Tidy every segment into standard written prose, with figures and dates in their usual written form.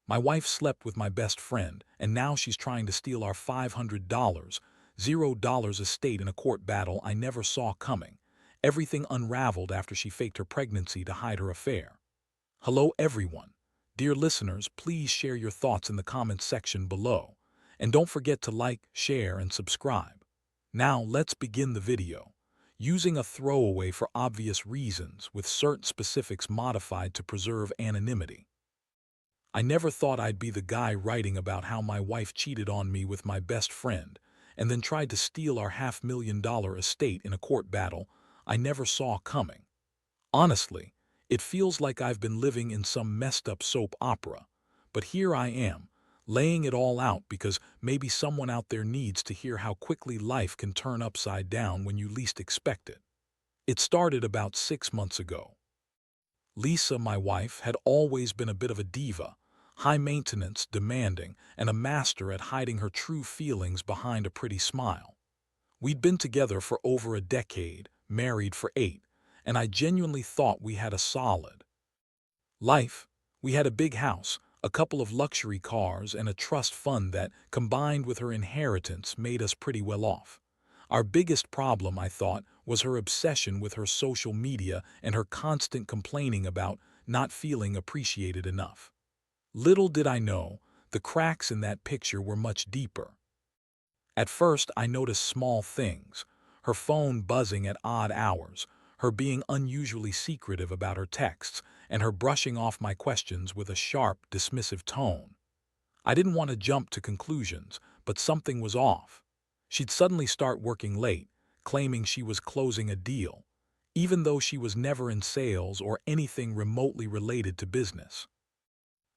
My wife slept with my best friend, and now she's trying to steal our $500, $0 estate in a court battle I never saw coming. Everything unraveled after she faked her pregnancy to hide her affair. Hello everyone. Dear listeners, please share your thoughts in the comments section below. And don't forget to like, share, and subscribe. Now let's begin the video. Using a throwaway for obvious reasons, with certain specifics modified to preserve anonymity. I never thought I'd be the guy writing about how my wife cheated on me with my best friend, and then tried to steal our $500,000 estate in a court battle I never saw coming. Honestly, it feels like I've been living in some messed up soap opera, but here I am, laying it all out because maybe someone out there needs to hear how quickly life can turn upside down when you least expect it. It started about 6 months ago. Lisa, my wife, had always been a bit of a diva, high maintenance, demanding, and a master at hiding her true feelings behind a pretty smile. We'd been together for over a decade, married for 8, and I genuinely thought we had a solid life. We had a big house, a couple of luxury cars, and a trust fund that, combined with her inheritance, made us pretty well off. Our biggest problem, I thought, was her obsession with her social media and her constant complaining about not feeling appreciated enough. Little did I know, the cracks in that picture were much deeper. At first, I noticed small things: her phone buzzing at odd hours, her being unusually secretive about her texts, and her brushing off my questions with a sharp, dismissive tone. I didn't want to jump to conclusions, but something was off. She'd suddenly start working late, claiming she was closing a deal, even though she was never in sales or anything remotely related to business.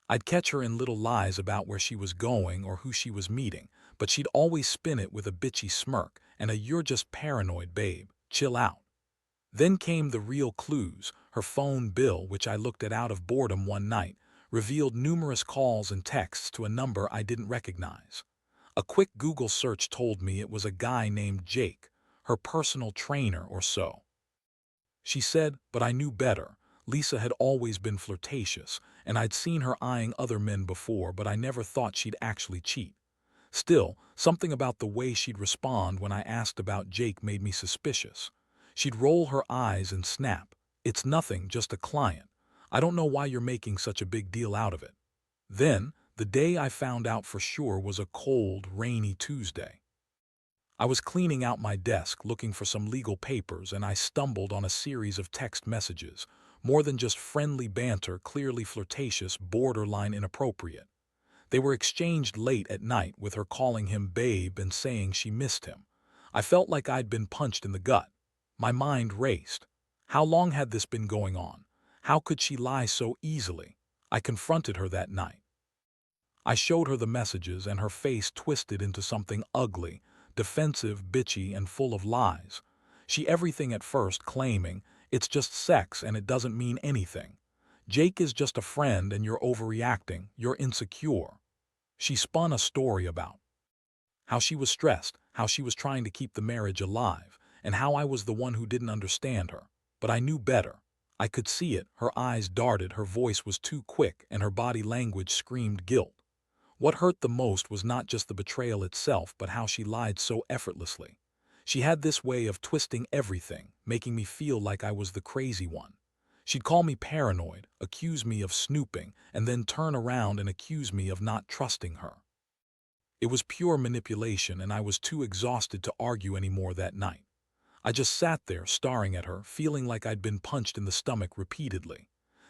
I'd catch her in little lies about where she was going or who she was meeting, but she'd always spin it with a bitchy smirk and a "you're just paranoid, babe, chill out." Then came the real clues. Her phone bill, which I looked at out of boredom one night, revealed numerous calls and texts to a number I didn't recognize. A quick Google search told me it was a guy named Jake, her personal trainer or so. She said, but I knew better. Lisa had always been flirtatious, and I'd seen her eyeing other men before, but I never thought she'd actually cheat. Still, something about the way she'd respond when I asked about Jake made me suspicious. She'd roll her eyes and snap, "It's nothing, just a client. I don't know why you're making such a big deal out of it." Then, the day I found out for sure was a cold, rainy Tuesday. I was cleaning out my desk looking for some legal papers, and I stumbled on a series of text messages, more than just friendly banter, clearly flirtatious, borderline inappropriate. They were exchanged late at night, with her calling him babe and saying she missed him. I felt like I'd been punched in the gut. My mind raced. How long had this been going on? How could she lie so easily? I confronted her that night. I showed her the messages, and her face twisted into something ugly, defensive, bitchy, and full of lies. She everything at first, claiming, "It's just sex and it doesn't mean anything. Jake is just a friend and you're overreacting, you're insecure." She spun a story about how she was stressed, how she was trying to keep the marriage alive, and how I was the one who didn't understand her. But I knew better. I could see it. Her eyes darted, her voice was too quick, and her body language screamed guilt. What hurt the most was not just the betrayal itself, but how she lied so effortlessly. She had this way of twisting everything, making me feel like I was the crazy one. She'd call me paranoid, accuse me of snooping, and then turn around and accuse me of not trusting her. It was pure manipulation, and I was too exhausted to argue anymore that night. I just sat there staring at her, feeling like I'd been punched in the stomach repeatedly.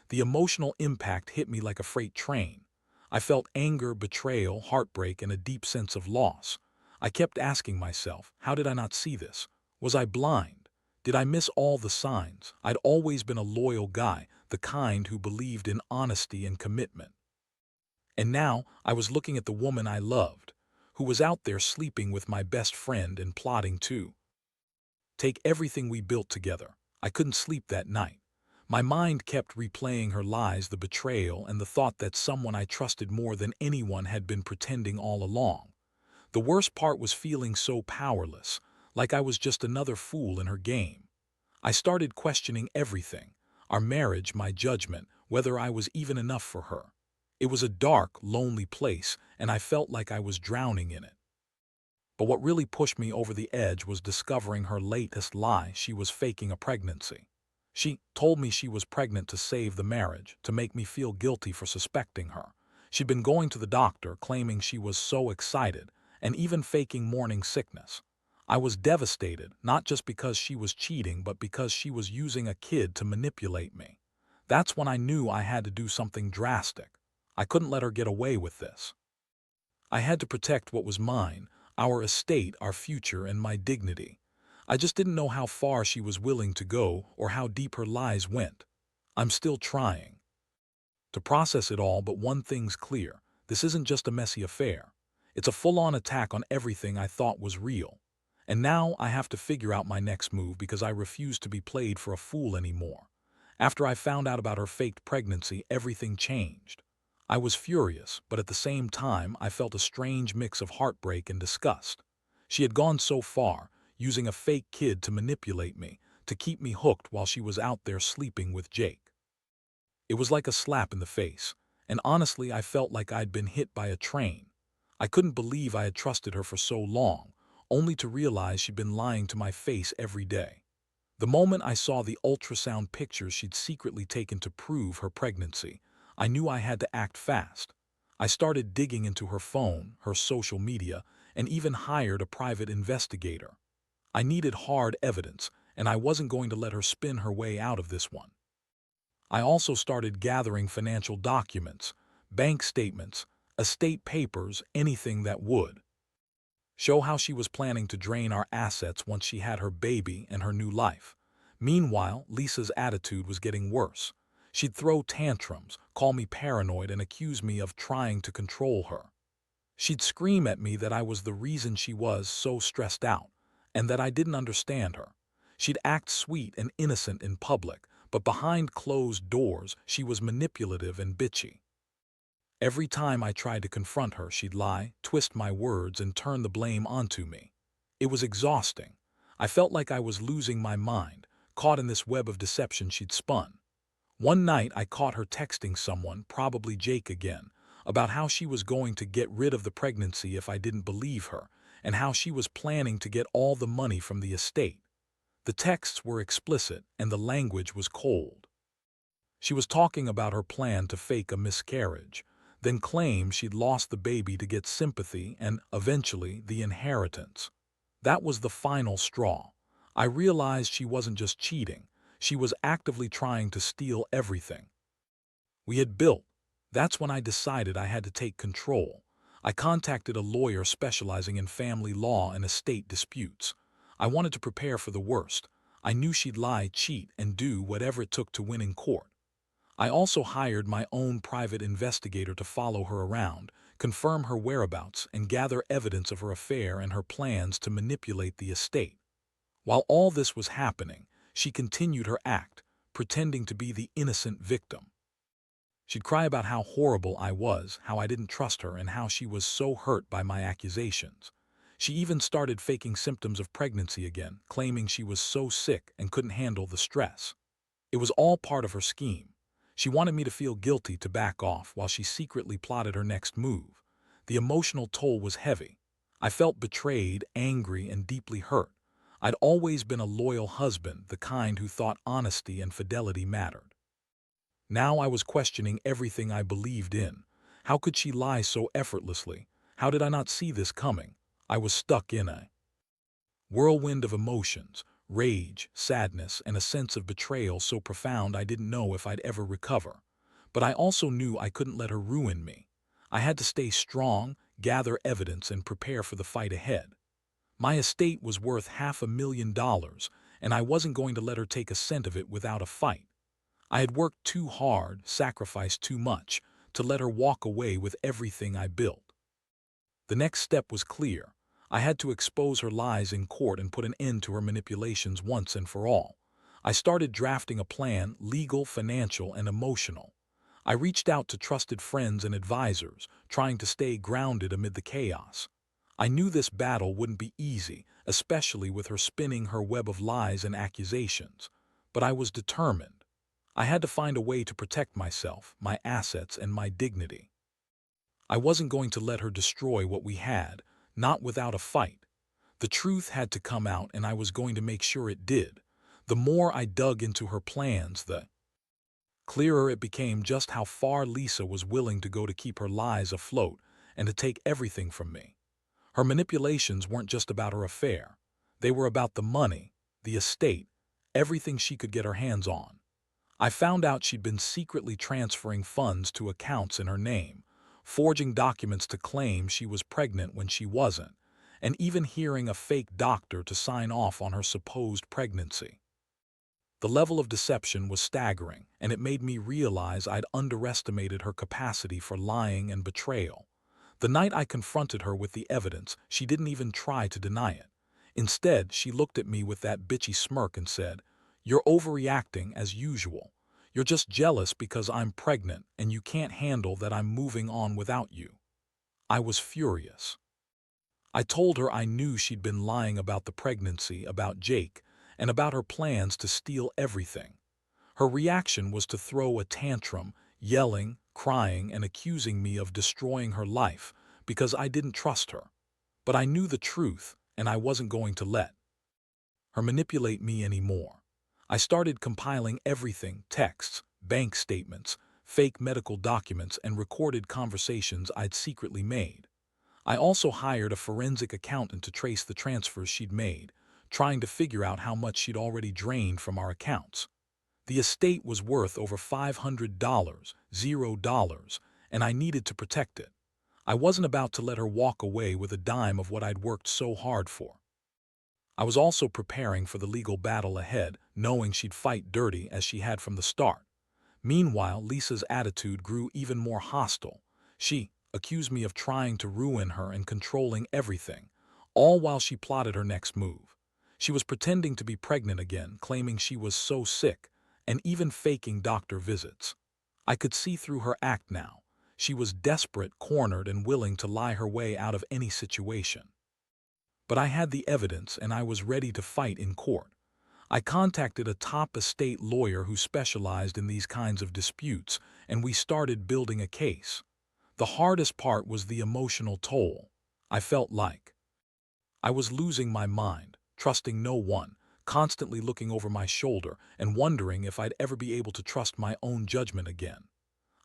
The emotional impact hit me like a freight train. I felt anger, betrayal, heartbreak, and a deep sense of loss. I kept asking myself, how did I not see this? Was I blind? Did I miss all the signs? I'd always been a loyal guy, the kind who believed in honesty and commitment. And now I was looking at the woman I loved, who was out there sleeping with my best friend and plotting to take everything we built together. I couldn't sleep that night. My mind kept replaying her lies, the betrayal, and the thought that someone I trusted more than anyone had been pretending all along. The worst part was feeling so powerless, like I was just another fool in her game. I started questioning everything: our marriage, my judgment, whether I was even enough for her. It was a dark, lonely place, and I felt like I was drowning in it. But what really pushed me over the edge was discovering her latest lie: she was faking a pregnancy. She told me she was pregnant to save the marriage, to make me feel guilty for suspecting her. She'd been going to the doctor, claiming she was so excited, and even faking morning sickness. I was devastated, not just because she was cheating, but because she was using a kid to manipulate me. That's when I knew I had to do something drastic. I couldn't let her get away with this. I had to protect what was mine, our estate, our future, and my dignity. I just didn't know how far she was willing to go or how deep her lies went. I'm still trying to process it all, but one thing's clear: this isn't just a messy affair. It's a full-on attack on everything I thought was real. And now I have to figure out my next move, because I refuse to be played for a fool anymore. After I found out about her faked pregnancy, everything changed. I was furious, but at the same time, I felt a strange mix of heartbreak and disgust. She had gone so far, using a fake kid to manipulate me, to keep me hooked while she was out there sleeping with Jake. It was like a slap in the face, and honestly, I felt like I'd been hit by a train. I couldn't believe I had trusted her for so long, only to realize she'd been lying to my face every day. The moment I saw the ultrasound pictures she'd secretly taken to prove her pregnancy, I knew I had to act fast. I started digging into her phone, her social media, and even hired a private investigator. I needed hard evidence, and I wasn't going to let her spin her way out of this one. I also started gathering financial documents, bank statements, estate papers, anything that would show how she was planning to drain our assets once she had her baby and her new life. Meanwhile, Lisa's attitude was getting worse. She'd throw tantrums, call me paranoid, and accuse me of trying to control her. She'd scream at me that I was the reason she was so stressed out, and that I didn't understand her. She'd act sweet and innocent in public, but behind closed doors, she was manipulative and bitchy. Every time I tried to confront her, she'd lie, twist my words, and turn the blame onto me. It was exhausting. I felt like I was losing my mind, caught in this web of deception she'd spun. One night, I caught her texting someone, probably Jake again, about how she was going to get rid of the pregnancy if I didn't believe her, and how she was planning to get all the money from the estate. The texts were explicit, and the language was cold. She was talking about her plan to fake a miscarriage, then claimed she'd lost the baby to get sympathy and, eventually, the inheritance. That was the final straw. I realized she wasn't just cheating, she was actively trying to steal everything we had built. That's when I decided I had to take control. I contacted a lawyer specializing in family law and estate disputes. I wanted to prepare for the worst. I knew she'd lie, cheat, and do whatever it took to win in court. I also hired my own private investigator to follow her around, confirm her whereabouts, and gather evidence of her affair and her plans to manipulate the estate. While all this was happening, she continued her act, pretending to be the innocent victim. She'd cry about how horrible I was, how I didn't trust her, and how she was so hurt by my accusations. She even started faking symptoms of pregnancy again, claiming she was so sick and couldn't handle the stress. It was all part of her scheme. She wanted me to feel guilty, to back off, while she secretly plotted her next move. The emotional toll was heavy. I felt betrayed, angry, and deeply hurt. I'd always been a loyal husband, the kind who thought honesty and fidelity mattered. Now I was questioning everything I believed in. How could she lie so effortlessly? How did I not see this coming? I was stuck in a whirlwind of emotions, rage, sadness, and a sense of betrayal so profound I didn't know if I'd ever recover. But I also knew I couldn't let her ruin me. I had to stay strong, gather evidence, and prepare for the fight ahead. My estate was worth $500,000, and I wasn't going to let her take a cent of it without a fight. I had worked too hard, sacrificed too much, to let her walk away with everything I built. The next step was clear. I had to expose her lies in court and put an end to her manipulations once and for all. I started drafting a plan: legal, financial, and emotional. I reached out to trusted friends and advisors, trying to stay grounded amid the chaos. I knew this battle wouldn't be easy, especially with her spinning her web of lies and accusations. But I was determined. I had to find a way to protect myself, my assets, and my dignity. I wasn't going to let her destroy what we had, not without a fight. The truth had to come out, and I was going to make sure it did. The more I dug into her plans, the clearer it became just how far Lisa was willing to go to keep her lies afloat and to take everything from me. Her manipulations weren't just about her affair. They were about the money, the estate, everything she could get her hands on. I found out she'd been secretly transferring funds to accounts in her name, forging documents to claim she was pregnant when she wasn't, and even hiring a fake doctor to sign off on her supposed pregnancy. The level of deception was staggering, and it made me realize I'd underestimated her capacity for lying and betrayal. The night I confronted her with the evidence, she didn't even try to deny it. Instead, she looked at me with that bitchy smirk and said, "You're overreacting as usual. You're just jealous because I'm pregnant and you can't handle that I'm moving on without you." I was furious. I told her I knew she'd been lying about the pregnancy, about Jake, and about her plans to steal everything. Her reaction was to throw a tantrum, yelling, crying, and accusing me of destroying her life because I didn't trust her. But I knew the truth, and I wasn't going to let her manipulate me anymore. I started compiling everything: texts, bank statements, fake medical documents, and recorded conversations I'd secretly made. I also hired a forensic accountant to trace the transfers she'd made, trying to figure out how much she'd already drained from our accounts. The estate was worth over $500, $0, and I needed to protect it. I wasn't about to let her walk away with a dime of what I'd worked so hard for. I was also preparing for the legal battle ahead, knowing she'd fight dirty as she had from the start. Meanwhile, Lisa's attitude grew even more hostile. She accused me of trying to ruin her and controlling everything, all while she plotted her next move. She was pretending to be pregnant again, claiming she was so sick, and even faking doctor visits. I could see through her act now. She was desperate, cornered, and willing to lie her way out of any situation. But I had the evidence, and I was ready to fight in court. I contacted a top estate lawyer who specialized in these kinds of disputes, and we started building a case. The hardest part was the emotional toll. I felt like I was losing my mind, trusting no one, constantly looking over my shoulder and wondering if I'd ever be able to trust my own judgment again.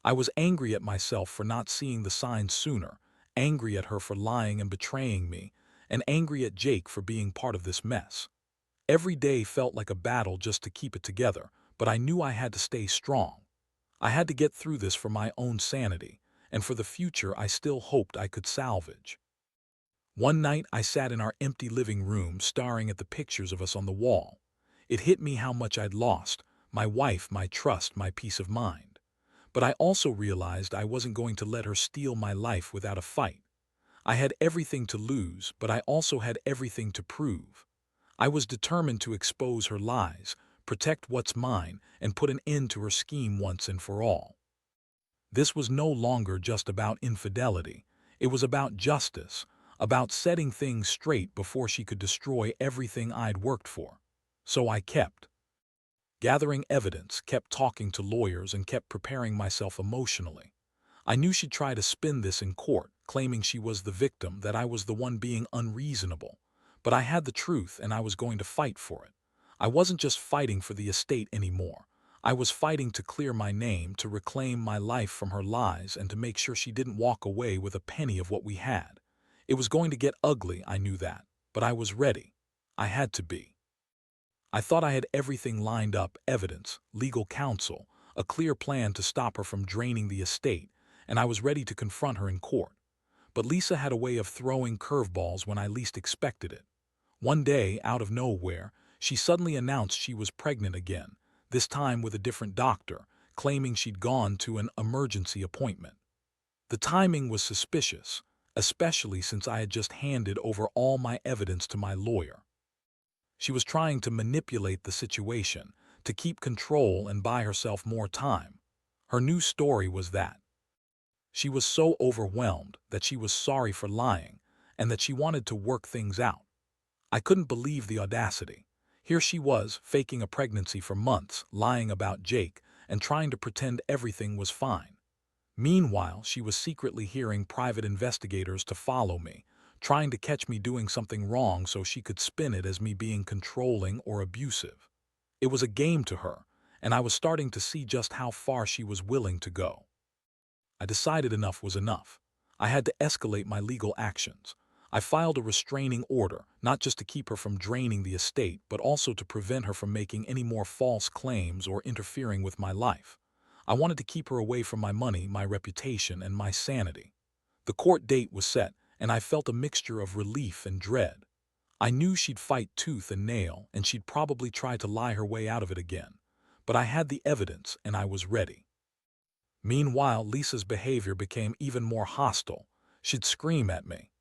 I was angry at myself for not seeing the signs sooner, angry at her for lying and betraying me, and angry at Jake for being part of this mess. Every day felt like a battle just to keep it together, but I knew I had to stay strong. I had to get through this for my own sanity, and for the future I still hoped I could salvage. One night I sat in our empty living room staring at the pictures of us on the wall. It hit me how much I'd lost: my wife, my trust, my peace of mind. But I also realized I wasn't going to let her steal my life without a fight. I had everything to lose, but I also had everything to prove. I was determined to expose her lies, protect what's mine, and put an end to her scheme once and for all. This was no longer just about infidelity. It was about justice, about setting things straight before she could destroy everything I'd worked for. So I kept gathering evidence, kept talking to lawyers, and kept preparing myself emotionally. I knew she'd try to spin this in court, claiming she was the victim, that I was the one being unreasonable. But I had the truth, and I was going to fight for it. I wasn't just fighting for the estate anymore. I was fighting to clear my name, to reclaim my life from her lies, and to make sure she didn't walk away with a penny of what we had. It was going to get ugly, I knew that, but I was ready. I had to be. I thought I had everything lined up: evidence, legal counsel, a clear plan to stop her from draining the estate, and I was ready to confront her in court. But Lisa had a way of throwing curveballs when I least expected it. One day, out of nowhere, she suddenly announced she was pregnant again, this time with a different doctor, claiming she'd gone to an emergency appointment. The timing was suspicious, especially since I had just handed over all my evidence to my lawyer. She was trying to manipulate the situation, to keep control and buy herself more time. Her new story was that she was so overwhelmed that she was sorry for lying, and that she wanted to work things out. I couldn't believe the audacity. Here she was, faking a pregnancy for months, lying about Jake, and trying to pretend everything was fine. Meanwhile, she was secretly hiring private investigators to follow me, trying to catch me doing something wrong so she could spin it as me being controlling or abusive. It was a game to her, and I was starting to see just how far she was willing to go. I decided enough was enough. I had to escalate my legal actions. I filed a restraining order, not just to keep her from draining the estate, but also to prevent her from making any more false claims or interfering with my life. I wanted to keep her away from my money, my reputation, and my sanity. The court date was set, and I felt a mixture of relief and dread. I knew she'd fight tooth and nail, and she'd probably try to lie her way out of it again. But I had the evidence, and I was ready. Meanwhile, Lisa's behavior became even more hostile. She'd scream at me,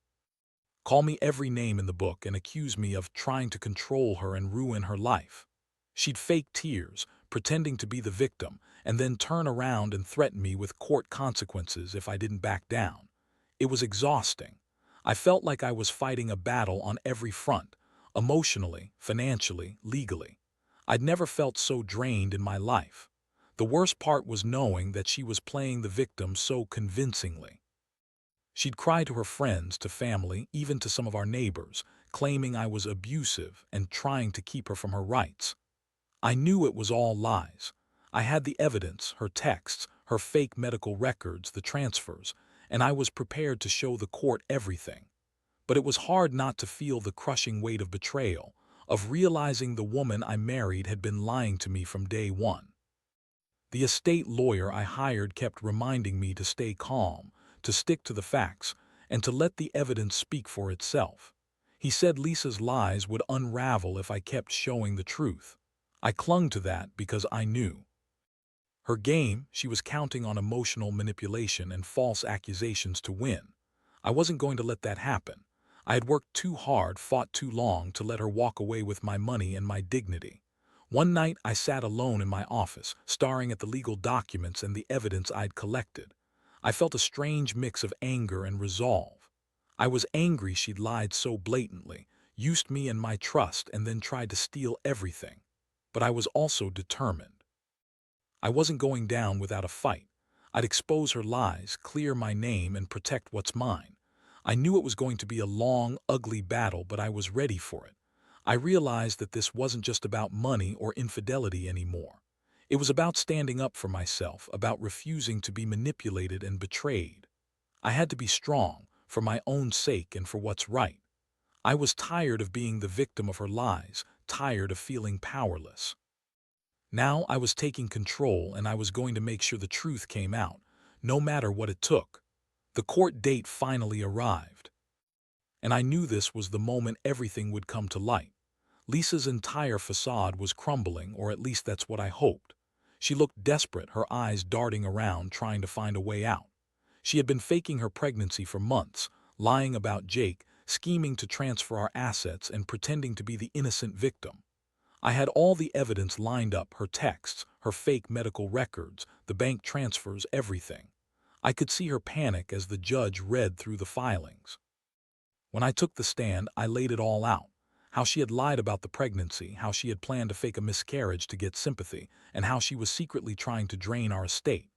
call me every name in the book, and accuse me of trying to control her and ruin her life. She'd fake tears, pretending to be the victim, and then turn around and threaten me with court consequences if I didn't back down. It was exhausting. I felt like I was fighting a battle on every front, emotionally, financially, legally. I'd never felt so drained in my life. The worst part was knowing that she was playing the victim so convincingly. She'd cry to her friends, to family, even to some of our neighbors, claiming I was abusive and trying to keep her from her rights. I knew it was all lies. I had the evidence, her texts, her fake medical records, the transfers, and I was prepared to show the court everything. But it was hard not to feel the crushing weight of betrayal, of realizing the woman I married had been lying to me from day one. The estate lawyer I hired kept reminding me to stay calm, to stick to the facts, and to let the evidence speak for itself. He said Lisa's lies would unravel if I kept showing the truth. I clung to that because I knew. Her game, she was counting on emotional manipulation and false accusations to win. I wasn't going to let that happen. I had worked too hard, fought too long to let her walk away with my money and my dignity. One night I sat alone in my office, staring at the legal documents and the evidence I'd collected. I felt a strange mix of anger and resolve. I was angry she'd lied so blatantly, used me and my trust, and then tried to steal everything. But I was also determined. I wasn't going down without a fight. I'd expose her lies, clear my name, and protect what's mine. I knew it was going to be a long, ugly battle, but I was ready for it. I realized that this wasn't just about money or infidelity anymore. It was about standing up for myself, about refusing to be manipulated and betrayed. I had to be strong, for my own sake and for what's right. I was tired of being the victim of her lies, tired of feeling powerless. Now I was taking control, and I was going to make sure the truth came out, no matter what it took. The court date finally arrived, and I knew this was the moment everything would come to light. Lisa's entire facade was crumbling, or at least that's what I hoped. She looked desperate, her eyes darting around, trying to find a way out. She had been faking her pregnancy for months, lying about Jake, scheming to transfer our assets, and pretending to be the innocent victim. I had all the evidence lined up, her texts, her fake medical records, the bank transfers, everything. I could see her panic as the judge read through the filings. When I took the stand, I laid it all out. How she had lied about the pregnancy, how she had planned to fake a miscarriage to get sympathy, and how she was secretly trying to drain our estate.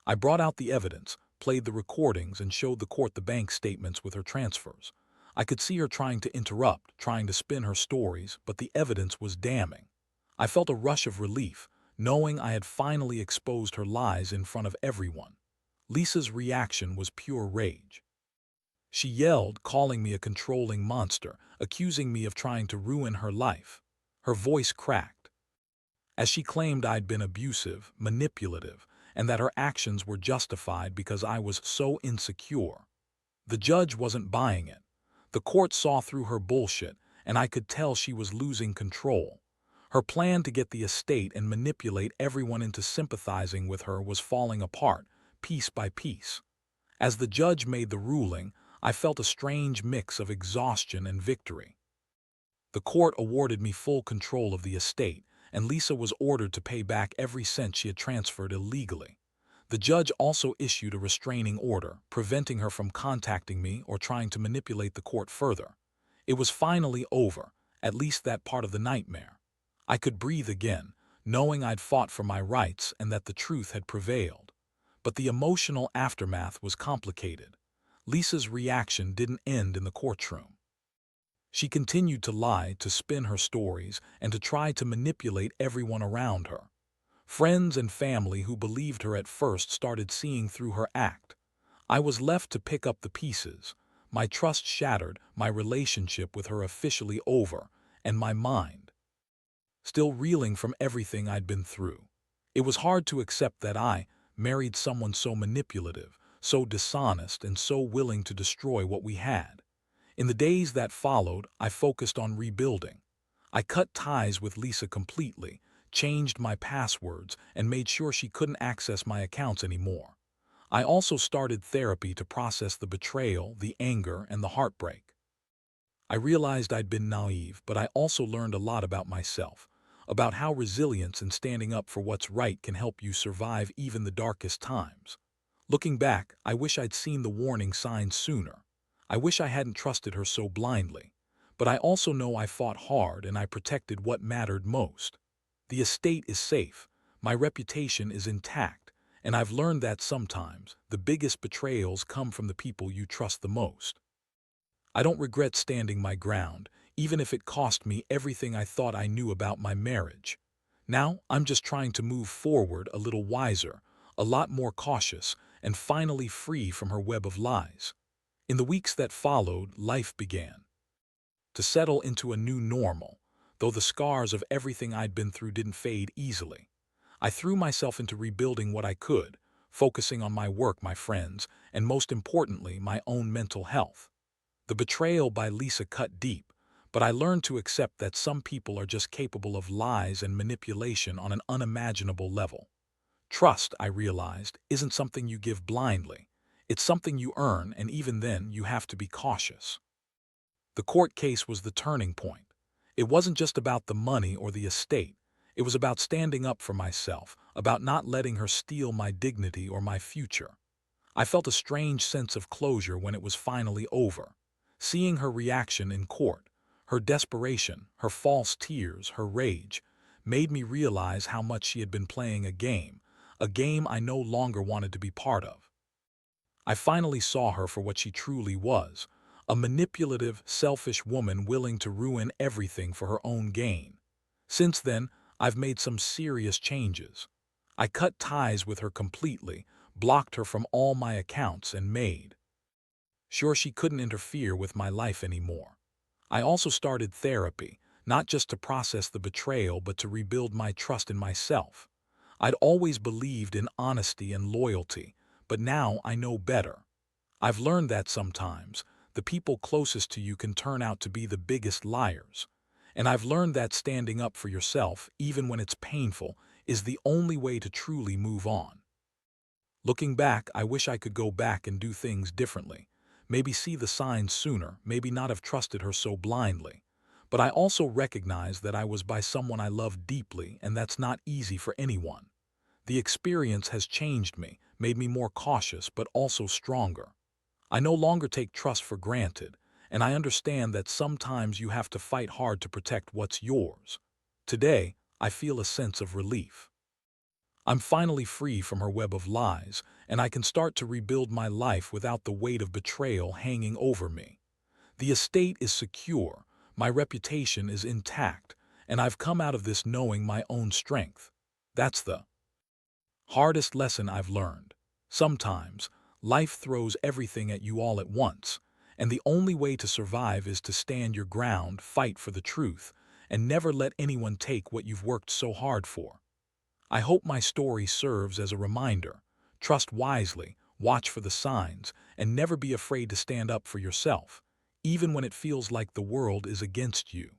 I brought out the evidence, played the recordings, and showed the court the bank statements with her transfers. I could see her trying to interrupt, trying to spin her stories, but the evidence was damning. I felt a rush of relief, knowing I had finally exposed her lies in front of everyone. Lisa's reaction was pure rage. She yelled, calling me a controlling monster, accusing me of trying to ruin her life. Her voice cracked, as she claimed I'd been abusive, manipulative, and that her actions were justified because I was so insecure. The judge wasn't buying it. The court saw through her bullshit, and I could tell she was losing control. Her plan to get the estate and manipulate everyone into sympathizing with her was falling apart, piece by piece. As the judge made the ruling, I felt a strange mix of exhaustion and victory. The court awarded me full control of the estate, and Lisa was ordered to pay back every cent she had transferred illegally. The judge also issued a restraining order, preventing her from contacting me or trying to manipulate the court further. It was finally over, at least that part of the nightmare. I could breathe again, knowing I'd fought for my rights and that the truth had prevailed. But the emotional aftermath was complicated. Lisa's reaction didn't end in the courtroom. She continued to lie, to spin her stories, and to try to manipulate everyone around her. Friends and family who believed her at first started seeing through her act. I was left to pick up the pieces. My trust shattered, my relationship with her officially over, and my mind still reeling from everything I'd been through. It was hard to accept that I married someone so manipulative, so dishonest, and so willing to destroy what we had. In the days that followed, I focused on rebuilding. I cut ties with Lisa completely, changed my passwords, and made sure she couldn't access my accounts anymore. I also started therapy to process the betrayal, the anger, and the heartbreak. I realized I'd been naive, but I also learned a lot about myself, about how resilience and standing up for what's right can help you survive even the darkest times. Looking back, I wish I'd seen the warning signs sooner. I wish I hadn't trusted her so blindly. But I also know I fought hard and I protected what mattered most. The estate is safe, my reputation is intact, and I've learned that sometimes the biggest betrayals come from the people you trust the most. I don't regret standing my ground, even if it cost me everything I thought I knew about my marriage. Now, I'm just trying to move forward a little wiser, a lot more cautious, and finally free from her web of lies. In the weeks that followed, life began to settle into a new normal, though the scars of everything I'd been through didn't fade easily. I threw myself into rebuilding what I could, focusing on my work, my friends, and most importantly, my own mental health. The betrayal by Lisa cut deep, but I learned to accept that some people are just capable of lies and manipulation on an unimaginable level. Trust, I realized, isn't something you give blindly. It's something you earn, and even then, you have to be cautious. The court case was the turning point. It wasn't just about the money or the estate. It was about standing up for myself, about not letting her steal my dignity or my future. I felt a strange sense of closure when it was finally over. Seeing her reaction in court, her desperation, her false tears, her rage, made me realize how much she had been playing a game I no longer wanted to be part of. I finally saw her for what she truly was, a manipulative, selfish woman willing to ruin everything for her own gain. Since then, I've made some serious changes. I cut ties with her completely, blocked her from all my accounts, and made sure she couldn't interfere with my life anymore. I also started therapy, not just to process the betrayal, but to rebuild my trust in myself. I'd always believed in honesty and loyalty, but now I know better. I've learned that sometimes the people closest to you can turn out to be the biggest liars. And I've learned that standing up for yourself, even when it's painful, is the only way to truly move on. Looking back, I wish I could go back and do things differently. Maybe see the signs sooner, maybe not have trusted her so blindly. But I also recognize that I was by someone I loved deeply, and that's not easy for anyone. The experience has changed me, made me more cautious, but also stronger. I no longer take trust for granted, and I understand that sometimes you have to fight hard to protect what's yours. Today, I feel a sense of relief. I'm finally free from her web of lies, and I can start to rebuild my life without the weight of betrayal hanging over me. The estate is secure, my reputation is intact, and I've come out of this knowing my own strength. That's the hardest lesson I've learned. Sometimes, life throws everything at you all at once, and the only way to survive is to stand your ground, fight for the truth, and never let anyone take what you've worked so hard for. I hope my story serves as a reminder. Trust wisely, watch for the signs, and never be afraid to stand up for yourself, even when it feels like the world is against you.